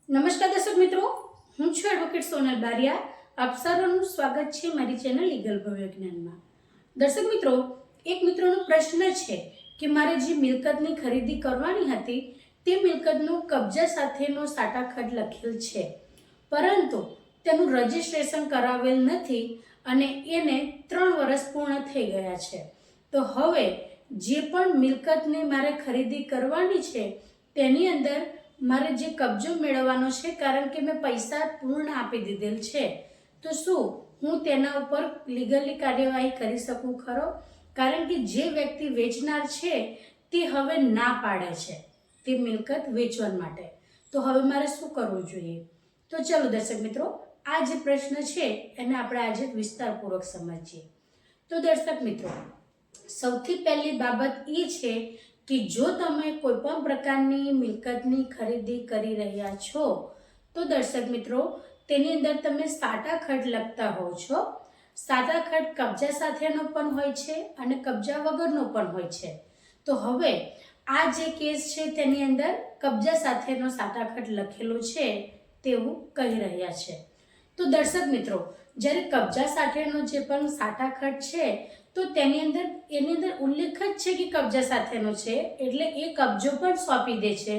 નમસ્કાર દર્શક મિત્રો, હું છું એડવોકેટ સોનલ બારિયા. આપ સર્વનું સ્વાગત છે મારી ચેનલ લીગલ ભવ્ય જ્ઞાનમાં. દર્શક મિત્રો, એક મિત્રોનો પ્રશ્ન છે કે મારે જે મિલકતની ખરીદી કરવાની હતી તે મિલકતનો કબજા સાથેનો સાટાખટ લખેલ છે, પરંતુ તેનું રજિસ્ટ્રેશન કરાવેલ નથી અને એને 3 વર્ષ પૂર્ણ થઈ ગયા છે. તો હવે જે પણ મિલકતને મારે ખરીદી કરવાની છે તેની અંદર મારે જે કબજો મેળવવાનો છે, કારણ કે મેં પૈસા પૂર્ણ આપી દીધેલ છે, તો શું હું તેના ઉપર લીગલી કાર્યવાહી કરી શકું ખરો? કારણ કે જે વ્યક્તિ વેચનાર છે તે હવે ના પાડે છે તે મિલકત વેચવા માટે. તો હવે મારે શું કરવું જોઈએ? તો ચલો દર્શક મિત્રો, આ જે પ્રશ્ન છે એને આપણે આજે વિસ્તારપૂર્વક સમજીએ. તો દર્શક મિત્રો, સૌથી પહેલી બાબત એ છે કે જો તમે કોઈ પણ પ્રકારની મિલકતની ખરીદી કરી રહ્યા છો તો દર્શક મિત્રો, તેની અંદર તમે સાટાખટ લખતા હોવ છો. સાટાખટ કબજા સાથેનો પણ હોય છે અને કબજા વગરનો પણ હોય છે. તો હવે આ જે કેસ છે તેની અંદર કબજા સાથેનો સાટાખટ લખેલો છે તેવું કહી રહ્યા છે. તો દર્શક મિત્રો, જ્યારે કબજા સાથેનો જે પણ સાટાખટ છે તો એની અંદર ઉલ્લેખ જ છે કે કબજા સાથેનો છે, એટલે એ કબજો પણ સોંપી દે છે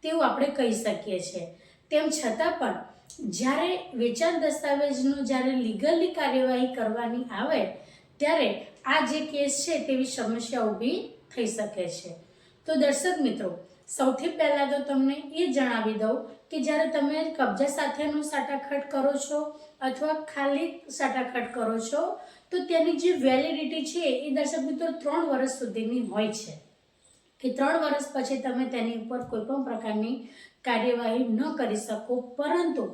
તેવું આપણે કહી શકીએ છીએ. તેમ છતાં પણ જ્યારે વેચાણ દસ્તાવેજનો જ્યારે લીગલી કાર્યવાહી કરવાની આવે ત્યારે આ જે કેસ છે તેવી સમસ્યા ઊભી થઈ શકે છે. તો દર્શક મિત્રો, સૌથી પહેલાં તો તમને એ જણાવી દઉં કે જ્યારે તમે કબજા સાથેનો સાટાખટ કરો છો અથવા ખાલી સાટાખટ કરો છો તો તેની જે વેલિડિટી છે એ દર્શક મિત્રો 3 વર્ષ સુધીની હોય છે, કે 3 વર્ષ પછી તમે તેની ઉપર કોઈ પણ પ્રકારની કાર્યવાહી ન કરી શકો. પરંતુ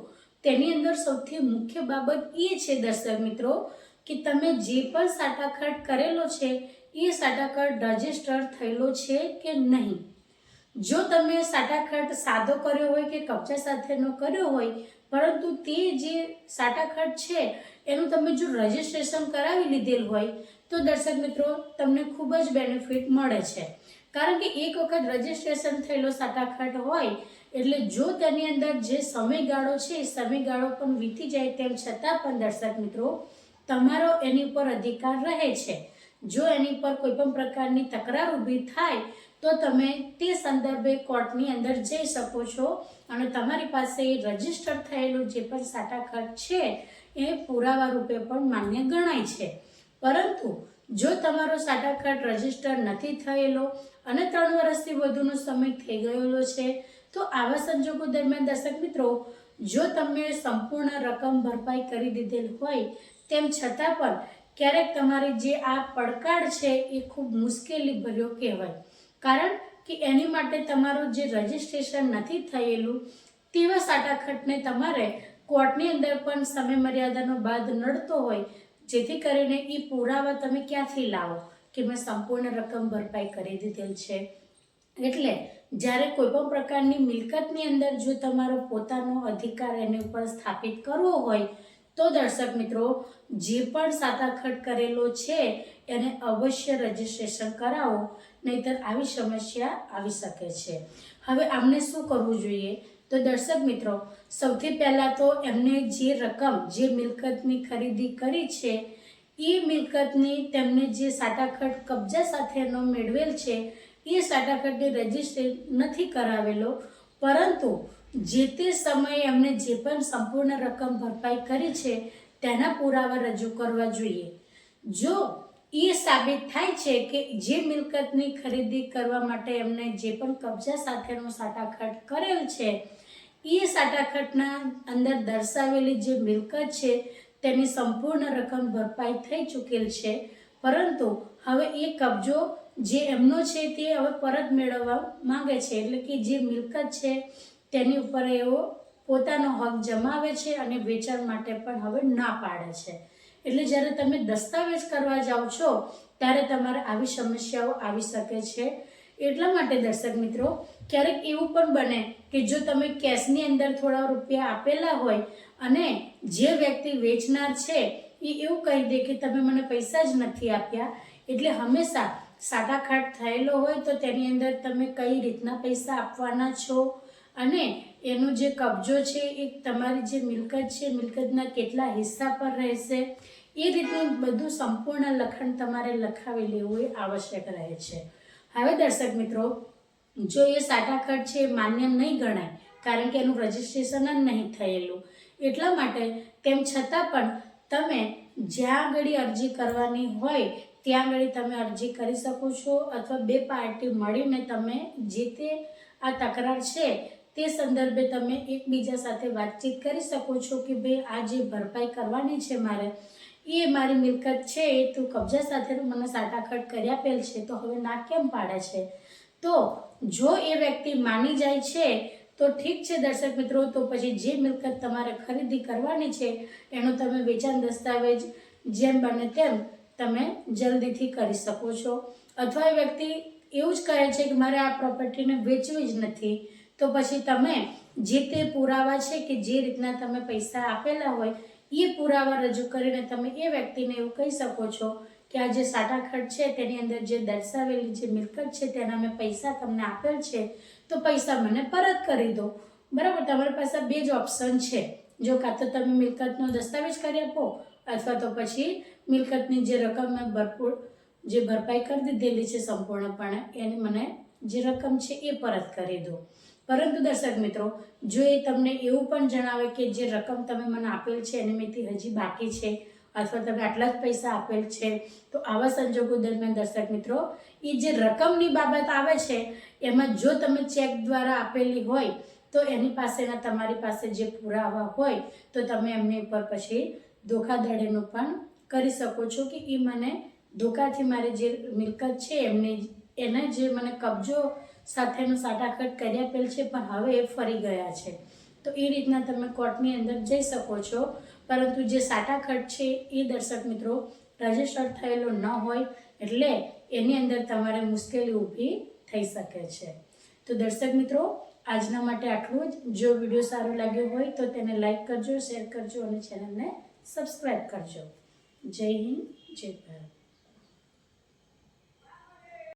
તેની અંદર સૌથી મુખ્ય બાબત એ છે દર્શક મિત્રો કે તમે જે પણ સાટાખટ કરેલો છે એ સાટાખટ રજીસ્ટર થયેલો છે કે નહીં. જો તમે સાટાખટ સાદો કર્યો હોય કે કબજા સાથેનો કર્યો હોય, પરંતુ તે જે સાટાખટ છે એનું તમે જો રજિસ્ટ્રેશન કરાવી લીધેલ હોય તો દર્શક મિત્રો તમને ખૂબ જ બેનિફિટ મળે છે. કારણ કે એક વખત રજિસ્ટ્રેશન થયેલો સાટાખટ હોય એટલે જો તેની અંદર જે સમયગાળો છે એ સમયગાળો પણ વીતી જાય તેમ છતાં પણ દર્શક મિત્રો તમારો એની ઉપર અધિકાર રહે છે. જો એની પર કોઈ પણ પ્રકારની તકરાર ઊભી થાય તો તમે તે સંદર્ભે કોર્ટની અંદર જઈ શકો છો અને તમારી પાસે રજીસ્ટર થયેલું જે પણ સાટાખટ છે એ પુરાવા રૂપે પણ માન્ય ગણાય છે. પરંતુ જો તમારો સાટાખટ રજીસ્ટર નથી થયેલો અને 3 વર્ષથી વધુનો સમય થઈ ગયેલો છે તો આવા સંજોગો દરમિયાન દર્શક મિત્રો, જો તમે સંપૂર્ણ રકમ ભરપાઈ કરી દીધેલ હોય તેમ છતાં પણ ક્યારેક તમારી જે આ પડકાર છે એ ખૂબ મુશ્કેલી ભર્યો કહેવાય. કારણ કે એની માટે તમારું જે રજિસ્ટ્રેશન નથી થયેલું તેવા સાટાખટને તમારે કોર્ટની અંદર પણ સમય મર્યાદાનો બાદ નડતો હોય, જેથી કરીને એ પુરાવા તમે ક્યાંથી લાવો કે મેં સંપૂર્ણ રકમ ભરપાઈ કરી દીધેલ છે. એટલે જ્યારે કોઈ પણ પ્રકારની મિલકતની અંદર જો તમારો પોતાનો અધિકાર એની ઉપર સ્થાપિત કરવો હોય તો દર્શક મિત્રો, જે પણ સાટાખટ કરેલો છે એને અવશ્ય રજિસ્ટ્રેશન કરાવો, નહીંતર આવી સમસ્યા આવી શકે છે. હવે આમને શું કરવું જોઈએ? તો દર્શક મિત્રો, સૌથી પહેલાં તો એમને જે રકમ જે મિલકતની ખરીદી કરી છે એ મિલકતની તેમને જે સાટાખટ કબજા સાથેનો મેળવેલ છે એ સાટાખટને રજિસ્ટ્રેશન નથી કરાવેલો, પરંતુ જે તે સમયે એમને જે પણ સંપૂર્ણ રકમ ભરપાઈ કરી છે તેના પુરાવા રજૂ કરવા જોઈએ. જો એ સાબિત થાય છે કે જે મિલકતની ખરીદી કરવા માટે એમને જે પણ કબજા સાથેનો સાટાખટ કરેલ છે એ સાટાખટના અંદર દર્શાવેલી જે મિલકત છે તેની સંપૂર્ણ રકમ ભરપાઈ થઈ ચૂકેલ છે, પરંતુ હવે એ કબજો જે એમનો છે તે હવે પરત મેળવવા માંગે છે, એટલે કે જે મિલકત છે તેની ઉપર એવો પોતાનો હક જમાવે છે અને વેચાણ માટે પણ હવે ના પાડે છે. એટલે જ્યારે તમે દસ્તાવેજ કરવા જાઓ છો ત્યારે તમારે આવી સમસ્યાઓ આવી શકે છે. એટલા માટે દર્શક મિત્રો, ક્યારેક એવું પણ બને કે જો તમે કેશની અંદર થોડા રૂપિયા આપેલા હોય અને જે વ્યક્તિ વેચનાર છે એ એવું કહી દે કે તમે મને પૈસા જ નથી આપ્યા, એટલે હંમેશા સાટાખટ થયેલો હોય તો તેની અંદર તમે કઈ રીતના પૈસા આપવાના છો અને એનો જે કબજો છે એ તમારી જે મિલકત છે મિલકતના કેટલા હિસ્સા પર રહેશે એ રીતનું બધું સંપૂર્ણ લખાણ તમારે લખાવી લેવું એ આવશ્યક રહે છે. હવે દર્શક મિત્રો, જો એ સાટા ખર્ચ છે એ માન્ય નહીં ગણાય, કારણ કે એનું રજિસ્ટ્રેશન જ નહીં થયેલું, એટલા માટે તેમ છતાં પણ તમે જ્યાં આગળ અરજી કરવાની હોય ત્યાં આગળ તમે અરજી કરી શકો છો, અથવા બે પાર્ટી મળીને તમે જે તે આ તકરાર છે તે સંદર્ભે તમે એકબીજા સાથે વાતચીત કરી શકો છો કે ભાઈ આ જે ભરપાઈ કરવાની છે મારે, એ મારી મિલકત છે એ તું કબજા સાથેનું મને સાટાખટ કરી આપેલ છે, તો હવે ના કેમ પાડે છે. તો જો એ વ્યક્તિ માની જાય છે તો ઠીક છે દર્શક મિત્રો, તો પછી જે મિલકત તમારે ખરીદી કરવાની છે એનો તમે વેચાણ દસ્તાવેજ જેમ બને તેમ તમે જલ્દીથી કરી શકો છો. અથવા એ વ્યક્તિ એવું જ કહે છે કે મારે આ પ્રોપર્ટીને વેચવી જ નથી, તો પછી તમે જે તે પુરાવા છે કે જે રીતના તમે પૈસા આપેલા હોય એ પુરાવા રજૂ કરીને તમે એ વ્યક્તિને એવું કહી શકો છો કે આ જે સાટાખટ છે તેની અંદર જે દર્શાવેલી જે મિલકત છે તેના મેં પૈસા તમને આપેલ છે, તો પૈસા મને પરત કરી દો. બરાબર, તમારી પાસે બે જ ઓપ્શન છે, જો કાં તો તમે મિલકતનો દસ્તાવેજ કરી આપો અથવા તો પછી મિલકતની જે રકમ મેં ભરપૂર જે ભરપાઈ કરી દીધેલી છે સંપૂર્ણપણે એની મને જે રકમ છે એ પરત કરી દો. પરંતુ દર્શક મિત્રો, જો એ તમને એવું પણ જણાવે કે જે રકમ તમે મને આપેલ છે એની મેથી હજી બાકી છે અથવા તમે આટલા જ પૈસા આપેલ છે, તો આવા સંજોગો દરમિયાન દર્શક મિત્રો એ જે રકમની બાબત આવે છે એમાં જો તમે ચેક દ્વારા આપેલી હોય તો એની પાસેના તમારી પાસે જે પુરાવા હોય તો તમે એમની ઉપર પછી ધોખાધડીનું પણ કરી શકો છો કે એ મને ધોકાથી મારી જે મિલકત છે એને જે મને કબજો સાથેનું સાટાખટ કરી આપેલ છે પણ હવે એ ફરી ગયા છે, તો એ રીતના તમે કોર્ટની અંદર જઈ શકો છો. પરંતુ જે સાટાખટ છે એ દર્શક મિત્રો રજીસ્ટર થયેલો ન હોય એટલે એની અંદર તમારે મુશ્કેલી ઊભી થઈ શકે છે. તો દર્શક મિત્રો, આજના માટે આટલું જ. જો વિડીયો સારો લાગ્યો હોય તો તેને લાઈક કરજો, શેર કરજો અને ચેનલને સબસ્ક્રાઈબ કરજો. જય હિન્દ, જય ભારત.